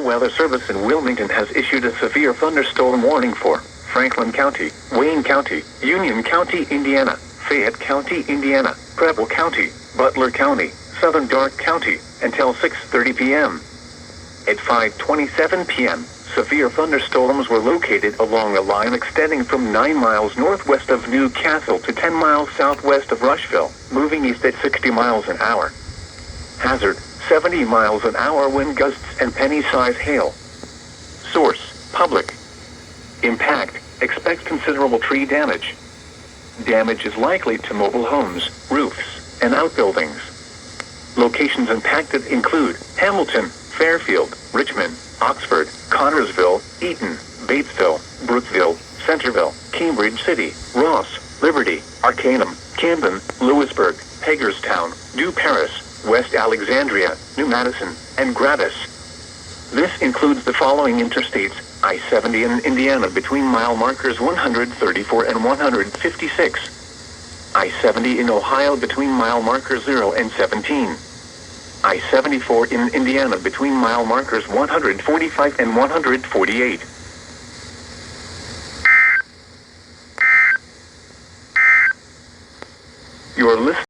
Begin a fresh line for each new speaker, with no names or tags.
National Weather Service in Wilmington has issued a severe thunderstorm warning for Franklin County, Wayne County, Union County, Indiana, Fayette County, Indiana, Preble County, Butler County, southern Darke County, until 6:30 p.m. At 5:27 p.m., severe thunderstorms were located along a line extending from 9 miles northwest of New Castle to 10 miles southwest of Rushville, moving east at 60 miles an hour. Hazard, 70 miles an hour wind gusts and penny-size hail. Source, public. Impact, expect considerable tree damage. Damage is likely to mobile homes, roofs, and outbuildings. Locations impacted include Hamilton, Fairfield, Richmond, Oxford, Connorsville, Eaton, Batesville, Brookville, Centerville, Cambridge City, Ross, Liberty, Arcanum, Camden, Lewisburg, Hagerstown, New Paris, West Alexandria, New Madison, and Gratis. This includes the following interstates: I-70 in Indiana between mile markers 134 and 156. I-70 in Ohio between mile markers 0 and 17. I-74 in Indiana between mile markers 145 and 148.